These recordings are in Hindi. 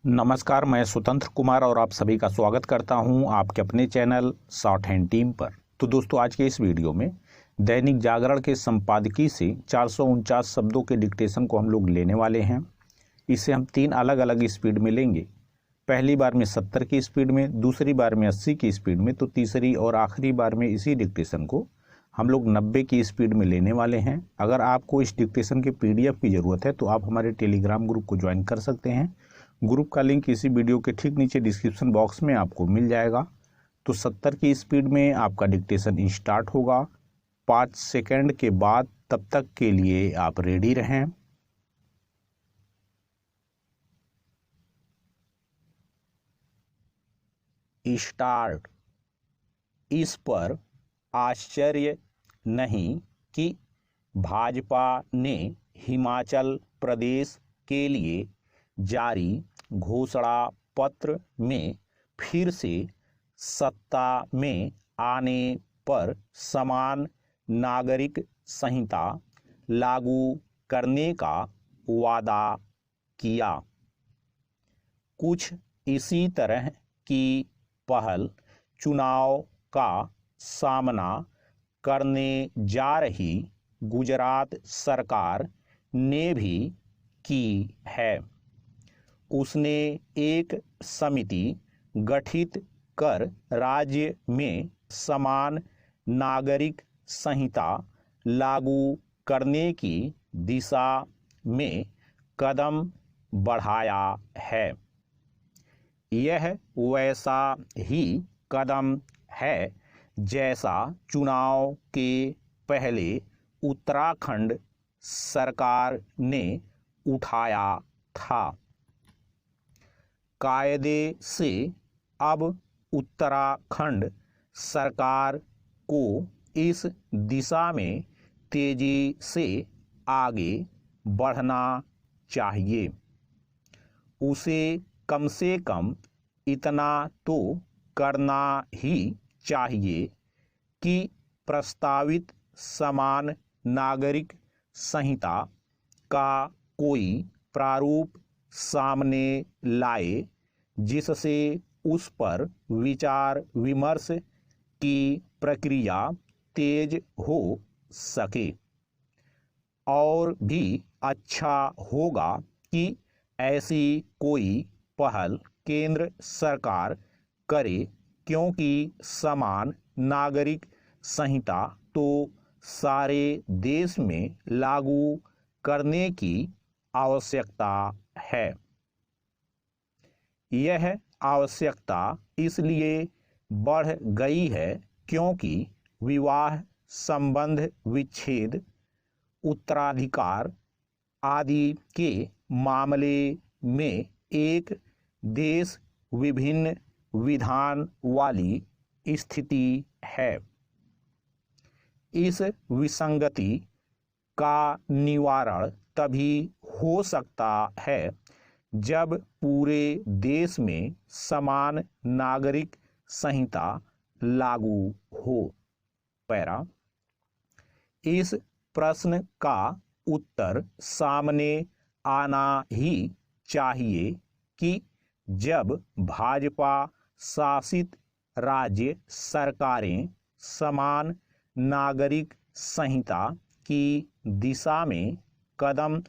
नमस्कार, मैं स्वतंत्र कुमार और आप सभी का स्वागत करता हूं आपके अपने चैनल शॉर्ट हैंड टीम पर। तो दोस्तों, आज के इस वीडियो में दैनिक जागरण के संपादकीय से 449 शब्दों के डिक्टेशन को हम लोग लेने वाले हैं। इसे हम 3 अलग अलग स्पीड में लेंगे। पहली बार में 70 की स्पीड में, दूसरी बार में 80 की स्पीड में, तो तीसरी और आखिरी बार में इसी डिक्टेशन को हम लोग 90 की स्पीड में लेने वाले हैं। अगर आपको इस डिक्टेशन के PDF की ज़रूरत है तो आप हमारे टेलीग्राम ग्रुप को ज्वाइन कर सकते हैं। ग्रुप का लिंक इसी वीडियो के ठीक नीचे डिस्क्रिप्शन बॉक्स में आपको मिल जाएगा। तो 70 की स्पीड में आपका डिक्टेशन स्टार्ट होगा। 5 सेकंड के बाद तब तक के लिए आप रेडी रहें। स्टार्ट। इस पर आश्चर्य नहीं कि भाजपा ने हिमाचल प्रदेश के लिए जारी घोषणा पत्र में फिर से सत्ता में आने पर समान नागरिक संहिता लागू करने का वादा किया। कुछ इसी तरह की पहल चुनाव का सामना करने जा रही गुजरात सरकार ने भी की है। उसने एक समिति गठित कर राज्य में समान नागरिक संहिता लागू करने की दिशा में कदम बढ़ाया है। यह वैसा ही कदम है जैसा चुनाव के पहले उत्तराखंड सरकार ने उठाया था। कायदे से अब उत्तराखंड सरकार को इस दिशा में तेजी से आगे बढ़ना चाहिए। उसे कम से कम इतना तो करना ही चाहिए कि प्रस्तावित समान नागरिक संहिता का कोई प्रारूप सामने लाए जिससे उस पर विचार विमर्श की प्रक्रिया तेज हो सके। और भी अच्छा होगा कि ऐसी कोई पहल केंद्र सरकार करे, क्योंकि समान नागरिक संहिता तो सारे देश में लागू करने की आवश्यकता है। यह आवश्यकता इसलिए बढ़ गई है क्योंकि विवाह संबंध विच्छेद, उत्तराधिकार आदि के मामले में एक देश विभिन्न विधान वाली स्थिति है। इस विसंगति का निवारण तभी हो सकता है जब पूरे देश में समान नागरिक संहिता लागू हो। पैरा। इस प्रश्न का उत्तर सामने आना ही चाहिए कि जब भाजपा शासित राज्य सरकारें समान नागरिक संहिता की दिशा में कदम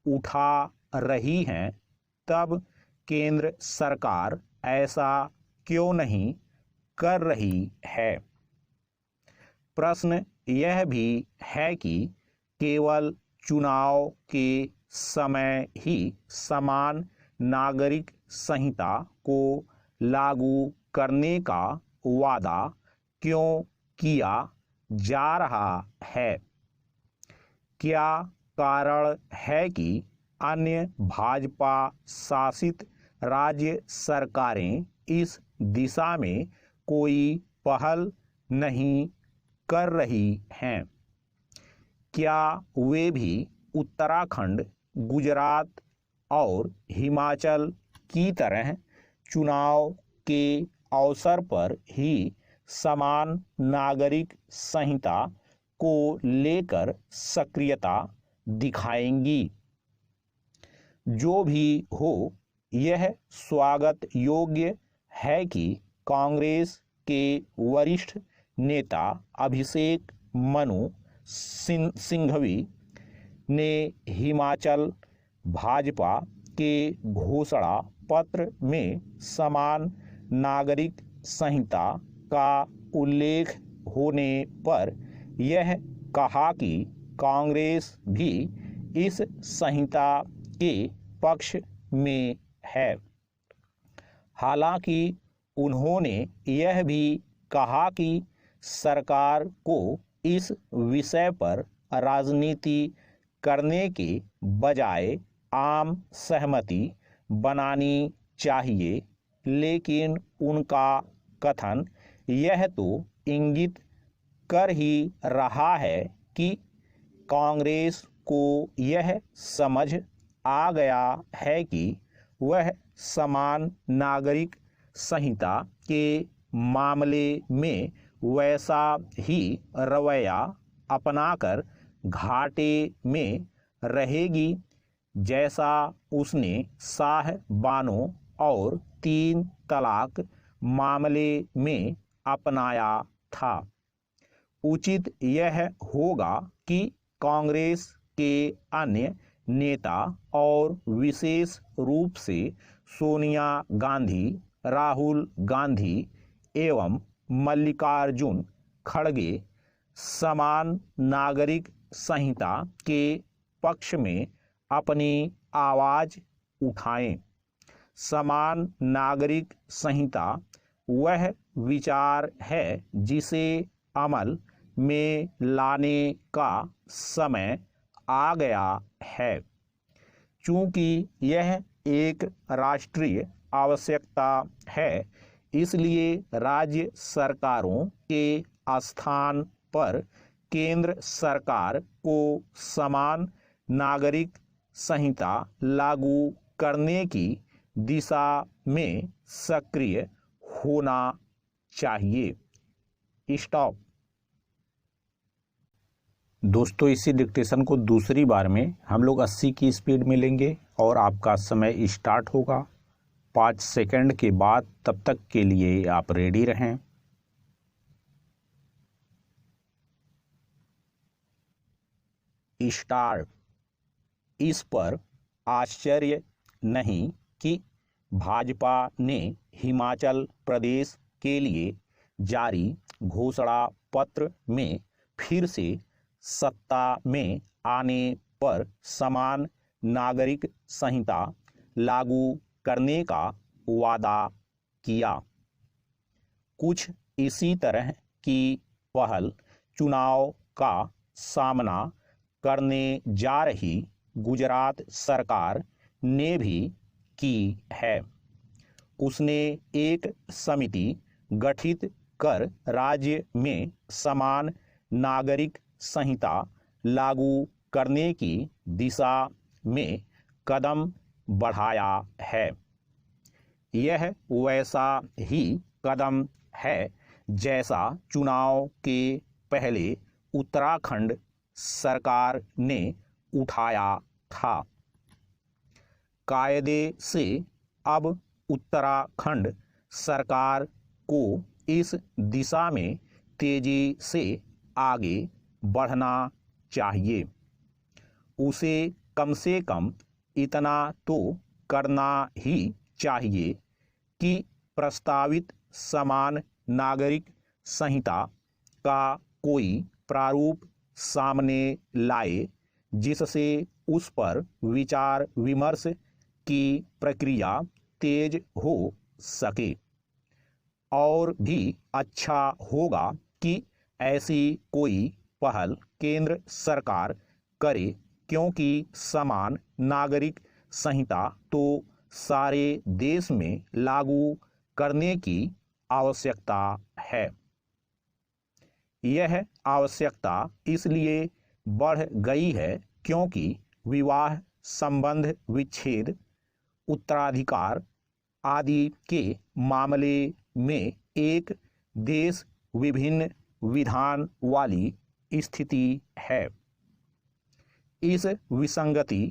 उठा रही हैं, तब केंद्र सरकार ऐसा क्यों नहीं कर रही है। प्रश्न यह भी है कि केवल चुनाव के समय ही समान नागरिक संहिता को लागू करने का वादा क्यों किया जा रहा है। क्या कारण है कि अन्य भाजपा शासित राज्य सरकारें इस दिशा में कोई पहल नहीं कर रही हैं। क्या वे भी उत्तराखंड, गुजरात और हिमाचल की तरह चुनाव के अवसर पर ही समान नागरिक संहिता को लेकर सक्रियता दिखाएंगी। जो भी हो, यह स्वागत योग्य है कि कांग्रेस के वरिष्ठ नेता अभिषेक मनु सिंघवी ने हिमाचल भाजपा के घोषणा पत्र में समान नागरिक संहिता का उल्लेख होने पर यह कहा कि कांग्रेस भी इस संहिता के पक्ष में है। हालांकि उन्होंने यह भी कहा कि सरकार को इस विषय पर राजनीति करने के बजाय आम सहमति बनानी चाहिए, लेकिन उनका कथन यह तो इंगित कर ही रहा है कि कांग्रेस को यह समझ आ गया है कि वह समान नागरिक संहिता के मामले में वैसा ही रवैया अपनाकर घाटे में रहेगी जैसा उसने साहबानो और 3 तलाक मामले में अपनाया था। उचित यह होगा कि कांग्रेस के अन्य नेता और विशेष रूप से सोनिया गांधी, राहुल गांधी एवं मल्लिकार्जुन खड़गे समान नागरिक संहिता के पक्ष में अपनी आवाज उठाएं। समान नागरिक संहिता वह विचार है जिसे अमल में लाने का समय आ गया है। चूंकि यह एक राष्ट्रीय आवश्यकता है, इसलिए राज्य सरकारों के स्थान पर केंद्र सरकार को समान नागरिक संहिता लागू करने की दिशा में सक्रिय होना चाहिए। स्टॉप। दोस्तों, इसी डिक्टेशन को दूसरी बार में हम लोग 80 की स्पीड में लेंगे और आपका समय स्टार्ट होगा 5 सेकंड के बाद। तब तक के लिए आप रेडी रहें। स्टार्ट। इस पर आश्चर्य नहीं कि भाजपा ने हिमाचल प्रदेश के लिए जारी घोषणा पत्र में फिर से सत्ता में आने पर समान नागरिक संहिता लागू करने का वादा किया। कुछ इसी तरह की पहल चुनाव का सामना करने जा रही गुजरात सरकार ने भी की है। उसने एक समिति गठित कर राज्य में समान नागरिक संहिता लागू करने की दिशा में कदम बढ़ाया है। यह वैसा ही कदम है जैसा चुनाव के पहले उत्तराखंड सरकार ने उठाया था। कायदे से अब उत्तराखंड सरकार को इस दिशा में तेजी से आगे बढ़ना चाहिए। उसे कम से कम इतना तो करना ही चाहिए कि प्रस्तावित समान नागरिक संहिता का कोई प्रारूप सामने लाए जिससे उस पर विचार विमर्श की प्रक्रिया तेज हो सके। और भी अच्छा होगा कि ऐसी कोई पहल केंद्र सरकार करे, क्योंकि समान नागरिक संहिता तो सारे देश में लागू करने की आवश्यकता है। यह आवश्यकता इसलिए बढ़ गई है क्योंकि विवाह संबंध विच्छेद, उत्तराधिकार आदि के मामले में एक देश विभिन्न विधान वाली स्थिति है। इस विसंगति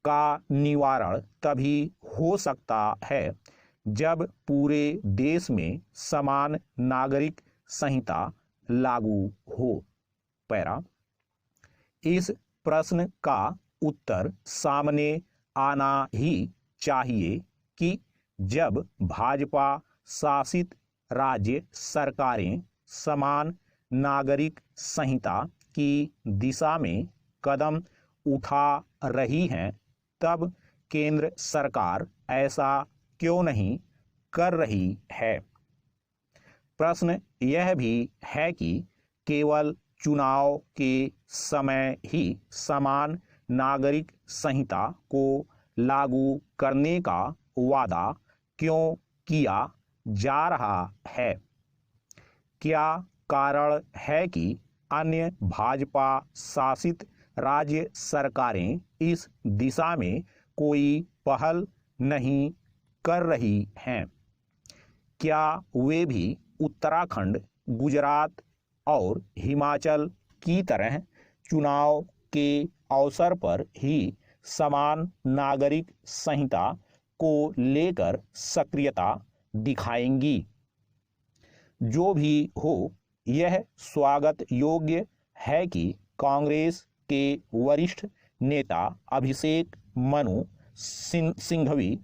का निवारण तभी हो सकता है जब पूरे देश में समान नागरिक संहिता लागू हो। पैरा, इस प्रश्न का उत्तर सामने आना ही चाहिए कि जब भाजपा शासित राज्य सरकारें समान नागरिक संहिता की दिशा में कदम उठा रही हैं, तब केंद्र सरकार ऐसा क्यों नहीं कर रही है। प्रश्न यह भी है कि केवल चुनाव के समय ही समान नागरिक संहिता को लागू करने का वादा क्यों किया जा रहा है। क्या कारण है कि अन्य भाजपा शासित राज्य सरकारें इस दिशा में कोई पहल नहीं कर रही हैं? क्या वे भी उत्तराखंड, गुजरात और हिमाचल की तरह चुनाव के अवसर पर ही समान नागरिक संहिता को लेकर सक्रियता दिखाएंगी? जो भी हो, यह स्वागत योग्य है कि कांग्रेस के वरिष्ठ नेता अभिषेक मनु सिंघवी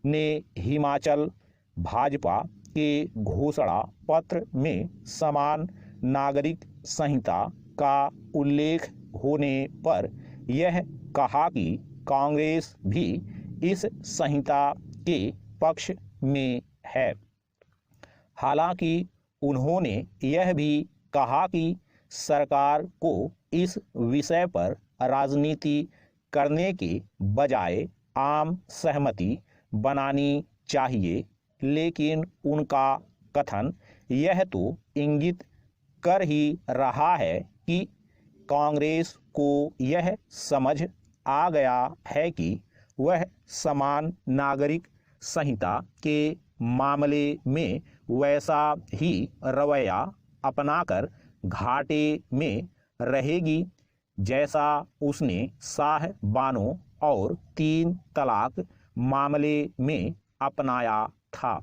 ने हिमाचल भाजपा के घोषणा पत्र में समान नागरिक संहिता का उल्लेख होने पर यह कहा कि कांग्रेस भी इस संहिता के पक्ष में है। हालांकि उन्होंने यह भी कहा कि सरकार को इस विषय पर राजनीति करने के बजाय आम सहमति बनानी चाहिए, लेकिन उनका कथन यह तो इंगित कर ही रहा है कि कांग्रेस को यह समझ आ गया है कि वह समान नागरिक संहिता के मामले में वैसा ही रवैया अपनाकर घाटे में रहेगी जैसा उसने शाह बानो और 3 तलाक मामले में अपनाया था।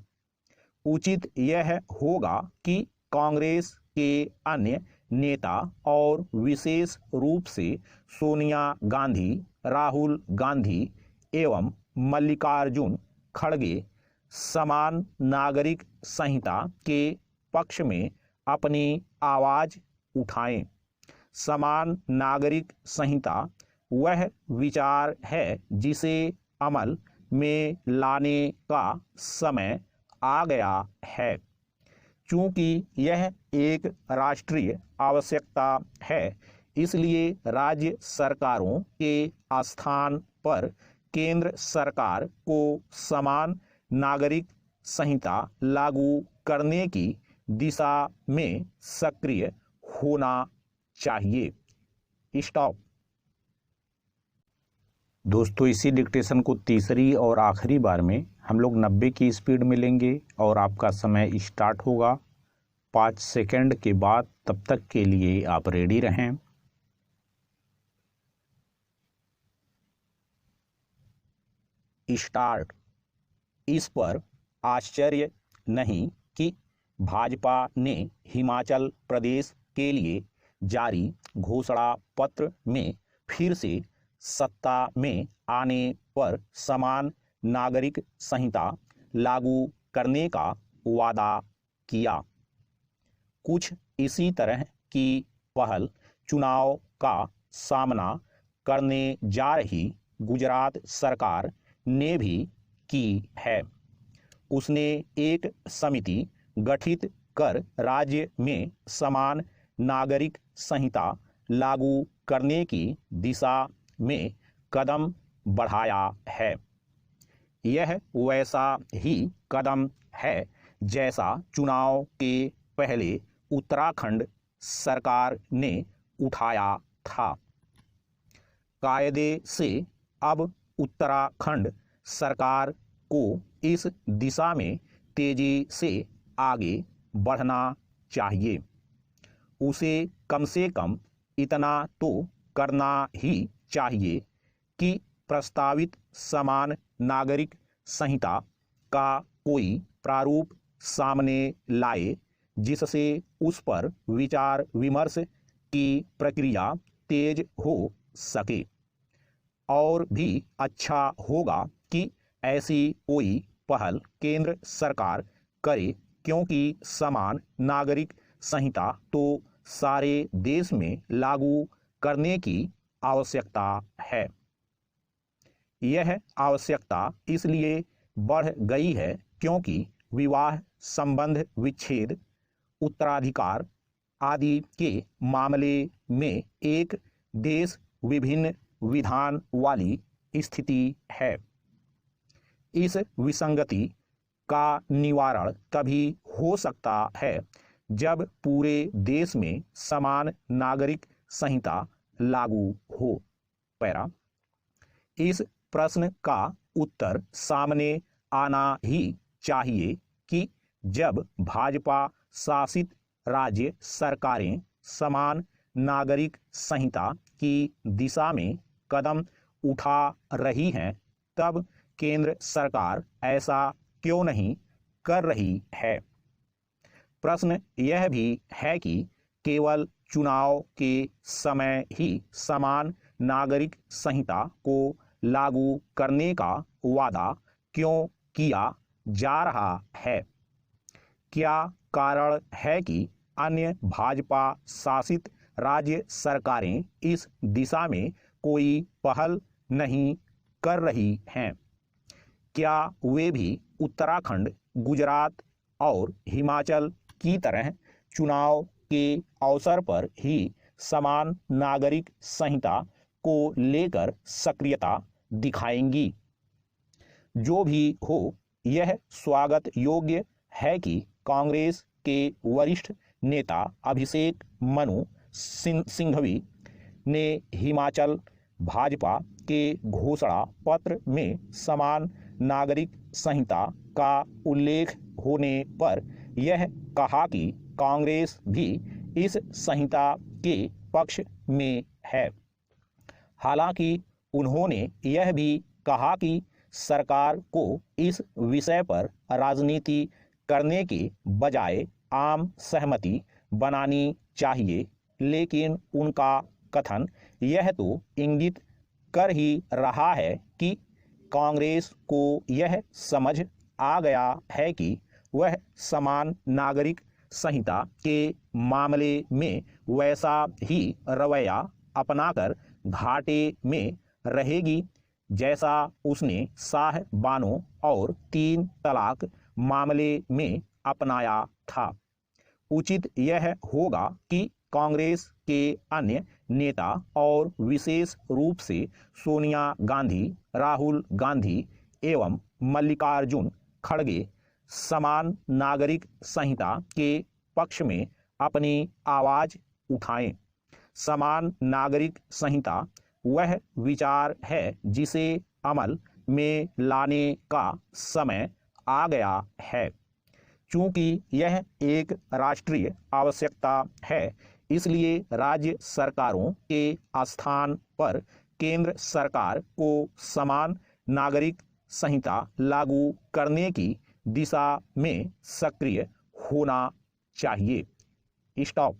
उचित यह होगा कि कांग्रेस के अन्य नेता और विशेष रूप से सोनिया गांधी, राहुल गांधी एवं मल्लिकार्जुन खड़गे समान नागरिक संहिता के पक्ष में अपनी आवाज उठाएं। समान नागरिक संहिता वह विचार है जिसे अमल में लाने का समय आ गया है। चूंकि यह एक राष्ट्रीय आवश्यकता है, इसलिए राज्य सरकारों के स्थान पर केंद्र सरकार को समान नागरिक संहिता लागू करने की दिशा में सक्रिय होना चाहिए। स्टॉप। दोस्तों, इसी डिक्टेशन को तीसरी और आखिरी बार में हम लोग 90 की स्पीड में लेंगे और आपका समय स्टार्ट होगा 5 सेकंड के बाद। तब तक के लिए आप रेडी रहें। स्टार्ट। इस पर आश्चर्य नहीं कि भाजपा ने हिमाचल प्रदेश के लिए जारी घोषणा पत्र में फिर से सत्ता में आने पर समान नागरिक संहिता लागू करने का वादा किया। कुछ इसी तरह की पहल चुनाव का सामना करने जा रही गुजरात सरकार ने भी की है। उसने एक समिति गठित कर राज्य में समान नागरिक संहिता लागू करने की दिशा में कदम बढ़ाया है। यह वैसा ही कदम है जैसा चुनाव के पहले उत्तराखंड सरकार ने उठाया था। कायदे से अब उत्तराखंड सरकार को इस दिशा में तेजी से आगे बढ़ना चाहिए। उसे कम से कम इतना तो करना ही चाहिए कि प्रस्तावित समान नागरिक संहिता का कोई प्रारूप सामने लाए जिससे उस पर विचार विमर्श की प्रक्रिया तेज हो सके। और भी अच्छा होगा कि ऐसी कोई पहल केंद्र सरकार करे, क्योंकि समान नागरिक संहिता तो सारे देश में लागू करने की आवश्यकता है। यह आवश्यकता इसलिए बढ़ गई है क्योंकि विवाह संबंध विच्छेद, उत्तराधिकार आदि के मामले में एक देश विभिन्न विधान वाली स्थिति है। इस विसंगति का निवारण तभी हो सकता है जब पूरे देश में समान नागरिक संहिता लागू हो। पैरा, इस प्रश्न का उत्तर सामने आना ही चाहिए कि जब भाजपा शासित राज्य सरकारें समान नागरिक संहिता की दिशा में कदम उठा रही हैं, तब केंद्र सरकार ऐसा क्यों नहीं कर रही है। प्रश्न यह भी है कि केवल चुनाव के समय ही समान नागरिक संहिता को लागू करने का वादा क्यों किया जा रहा है। क्या कारण है कि अन्य भाजपा शासित राज्य सरकारें इस दिशा में कोई पहल नहीं कर रही हैं। क्या वे भी उत्तराखंड, गुजरात और हिमाचल की तरह चुनाव के अवसर पर ही समान नागरिक संहिता को लेकर सक्रियता दिखाएंगी। जो भी हो, यह स्वागत योग्य है कि कांग्रेस के वरिष्ठ नेता अभिषेक मनु सिंघवी ने हिमाचल भाजपा के घोषणा पत्र में समान नागरिक संहिता का उल्लेख होने पर यह कहा कि कांग्रेस भी इस संहिता के पक्ष में है। हालांकि उन्होंने यह भी कहा कि सरकार को इस विषय पर राजनीति करने के बजाय आम सहमति बनानी चाहिए, लेकिन उनका कथन यह तो इंगित कर ही रहा है कि कांग्रेस को यह समझ आ गया है कि वह समान नागरिक संहिता के मामले में वैसा ही रवैया अपनाकर घाटे में रहेगी जैसा उसने शाह बानो और 3 तलाक मामले में अपनाया था। उचित यह होगा कि कांग्रेस के अन्य नेता और विशेष रूप से सोनिया गांधी, राहुल गांधी एवं मल्लिकार्जुन खड़गे समान नागरिक संहिता के पक्ष में अपनी आवाज उठाएं। समान नागरिक संहिता वह विचार है जिसे अमल में लाने का समय आ गया है। चूंकि यह एक राष्ट्रीय आवश्यकता है, इसलिए राज्य सरकारों के स्थान पर केंद्र सरकार को समान नागरिक संहिता लागू करने की दिशा में सक्रिय होना चाहिए। स्टॉप।